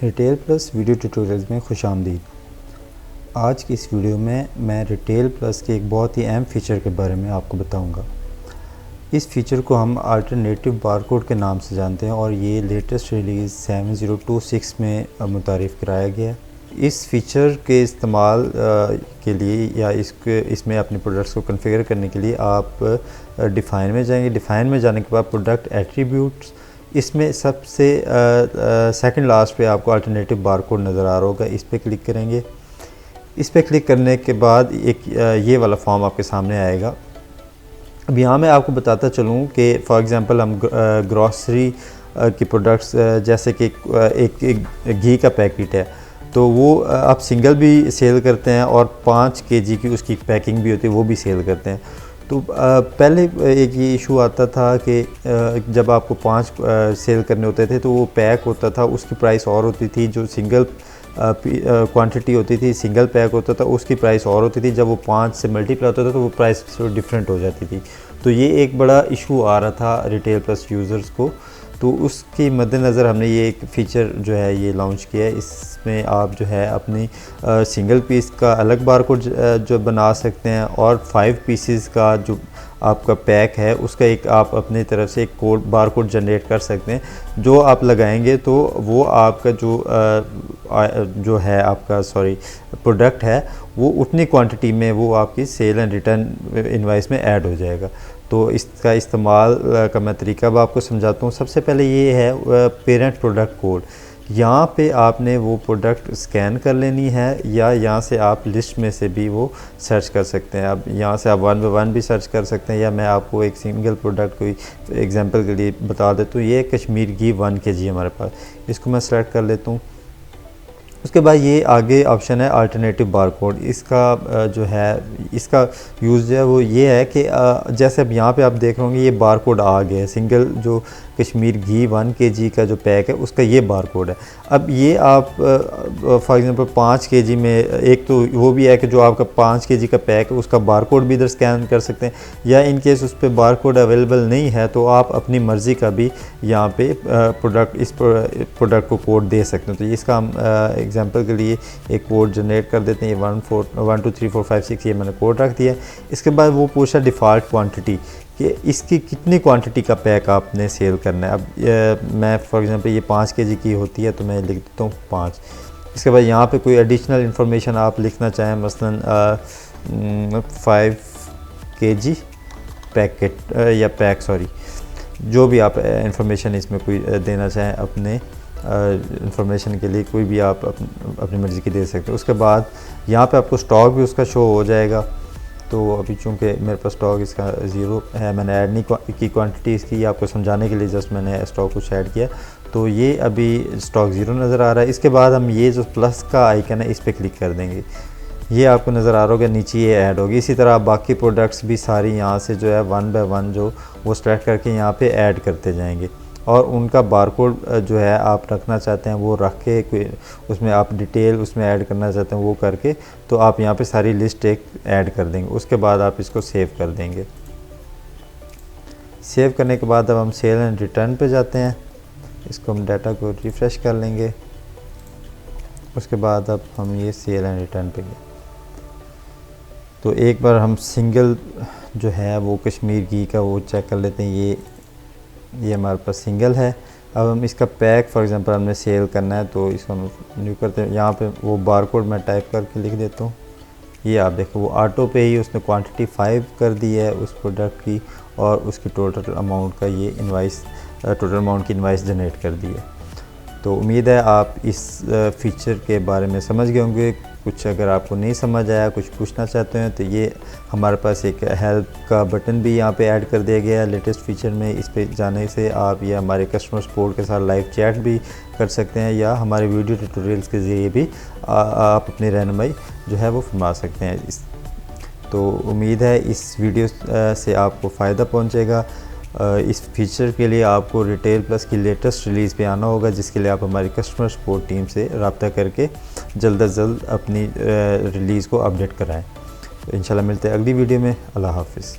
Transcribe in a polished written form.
Retail plus video tutorials में खुश आमदीद। आज की इस वीडियो में मैं रिटेल प्लस के एक बहुत ही अहम फ़ीचर के बारे में आपको बताऊंगा। इस फ़ीचर को हम अल्टरनेटिव बारकोड के नाम से जानते हैं और ये लेटेस्ट रिलीज़ 7026 में मुतारिफ़ कराया गया है। इस फ़ीचर के इस्तेमाल के लिए या इसमें अपने प्रोडक्ट्स को कॉन्फ़िगर करने के लिए आप डिफ़ाइन में जाएंगे। डिफ़ाइन में जाने के बाद प्रोडक्ट एट्रीब्यूट्स, इसमें सबसे सेकंड लास्ट पे आपको अल्टरनेटिव बारकोड नज़र आ रहा होगा, इस पर क्लिक करेंगे। इस पर क्लिक करने के बाद एक ये वाला फॉर्म आपके सामने आएगा। अब यहाँ मैं आपको बताता चलूँ कि फॉर एग्ज़ाम्पल हम ग्रॉसरी के प्रोडक्ट्स जैसे कि एक घी का पैकेट है, तो वो आप सिंगल भी सेल करते हैं और 5 केजी की उसकी पैकिंग भी होती है, वो भी सेल करते हैं। तो पहले एक ये इशू आता था कि जब आपको 5 सेल करने होते थे तो वो पैक होता था, उसकी प्राइस और होती थी। जो सिंगल क्वांटिटी होती थी, सिंगल पैक होता था, उसकी प्राइस और होती थी। जब वो 5 से मल्टीप्लाई होता था तो वो प्राइस डिफरेंट हो जाती थी। तो ये एक बड़ा इशू आ रहा था रिटेल प्लस यूज़र्स को। तो उसके मद्देनज़र हमने ये एक फ़ीचर जो है ये लॉन्च किया है। इसमें आप जो है अपनी सिंगल पीस का अलग बारकोड जो बना सकते हैं और 5 पीसेस का जो आपका पैक है उसका एक आप अपनी तरफ से एक बारकोड जनरेट कर सकते हैं। जो आप लगाएंगे तो वो आपका जो है आपका प्रोडक्ट है वो उतनी क्वांटिटी में वो आपकी सेल एंड रिटर्न इनवाइस में ऐड हो जाएगा। तो इसका इस्तेमाल का मैं तरीका अब आपको समझाता हूँ। सबसे पहले ये है पेरेंट प्रोडक्ट कोड। यहाँ पे आपने वो प्रोडक्ट स्कैन कर लेनी है या यहाँ से आप लिस्ट में से भी वो सर्च कर सकते हैं। अब यहाँ से आप 1 बाय 1 भी सर्च कर सकते हैं या मैं आपको एक सिंगल प्रोडक्ट कोई एग्जांपल के लिए बता देता हूँ। ये कश्मीर घी 1 kg हमारे पास, इसको मैं सेलेक्ट कर लेता हूँ। उसके बाद ये आगे ऑप्शन है अल्टरनेटिव बारकोड। इसका जो है इसका यूज़ जो है वो ये है कि जैसे अब यहाँ पे आप देख रहे होंगे ये बारकोड आ गया है। सिंगल जो कश्मीर घी 1 kg का जो पैक है उसका ये बारकोड है। अब ये आप फॉर एग्ज़ाम्पल 5 kg में एक तो वो भी है कि जो आपका 5 kg का पैक है उसका बारकोड भी इधर स्कैन कर सकते हैं, या इन केस उस पर बारकोड अवेलेबल नहीं है तो आप अपनी मर्ज़ी का भी यहाँ पे इस प्रोडक्ट को कोड दे सकते हैं। तो इसका हम एग्जांपल के लिए एक कोड जनरेट कर देते हैं। 1 2 3 4 5 6 ये मैंने कोड रख दिया। इसके बाद वो पूछा डिफ़ॉल्ट क्वांटिटी कि इसकी कितनी क्वांटिटी का पैक आपने सेल करना है। अब मैं फॉर एग्जांपल ये 5 kg की होती है तो मैं लिख देता हूँ 5। इसके बाद यहाँ पे कोई एडिशनल इन्फॉर्मेशन आप लिखना चाहें, मसलन 5 kg पैकेट या पैक जो भी आप इंफॉर्मेशन इसमें कोई देना चाहें अपने इंफॉर्मेशन के लिए कोई भी आप अपनी मर्ज़ी की दे सकते हो। उसके बाद यहाँ पे आपको स्टॉक भी उसका शो हो जाएगा। तो अभी चूँकि मेरे पास स्टॉक इसका 0 है, मैंने ऐड नहीं की क्वांटिटी इसकी, आपको समझाने के लिए जस्ट मैंने स्टॉक कुछ ऐड किया। तो ये अभी स्टॉक 0 नज़र आ रहा है। इसके बाद हम ये जो प्लस का आइकन है इस पर क्लिक कर देंगे। ये आपको नज़र आ रहा होगा, नीचे ये ऐड होगी। इसी तरह आप बाकी प्रोडक्ट्स भी सारी यहाँ से जो है 1 बाय 1 जो वो सेलेक्ट करके यहाँ पे ऐड करते जाएंगे और उनका बारकोड जो है आप रखना चाहते हैं वो रख के कोई उसमें आप डिटेल उसमें ऐड करना चाहते हैं वो करके तो आप यहाँ पे सारी लिस्ट एक ऐड कर देंगे। उसके बाद आप इसको सेव कर देंगे। सेव करने के बाद अब हम सेल एंड रिटर्न पे जाते हैं। इसको हम डाटा को रिफ़्रेश कर लेंगे। उसके बाद अब हम ये सेल एंड रिटर्न पे गए तो एक बार हम सिंगल जो है वो कश्मीर घी का वो चेक कर लेते हैं। ये हमारे पास सिंगल है। अब हम इसका पैक फॉर एग्जांपल हमने सेल करना है तो इसको हम न्यू करते हैं। यहाँ पे वो बारकोड मैं टाइप करके लिख देता हूँ। ये आप देखो वो ऑटो पे ही उसने क्वांटिटी 5 कर दी है उस प्रोडक्ट की और उसकी टोटल अमाउंट का ये टोटल अमाउंट की इनवाइस जनरेट कर दी है। तो उम्मीद है आप इस फ़ीचर के बारे में समझ गए होंगे। कुछ अगर आपको नहीं समझ आया, कुछ पूछना चाहते हैं तो ये हमारे पास एक हेल्प का बटन भी यहाँ पे ऐड कर दिया गया है लेटेस्ट फ़ीचर में। इस पे जाने से आप ये हमारे कस्टमर सपोर्ट के साथ लाइव चैट भी कर सकते हैं या हमारे वीडियो ट्यूटोरियल्स के ज़रिए भी आप अपनी रहनुमाई जो है वो फरमा सकते हैं। तो उम्मीद है इस वीडियो से आपको फ़ायदा पहुँचेगा। इस फीचर के लिए आपको रिटेल प्लस की लेटेस्ट रिलीज़ पे आना होगा, जिसके लिए आप हमारी कस्टमर सपोर्ट टीम से रब्ता करके जल्द अज जल्द अपनी रिलीज़ को अपडेट कराएं। तो इंशाल्लाह मिलते हैं अगली वीडियो में। अल्लाह हाफ़िज़।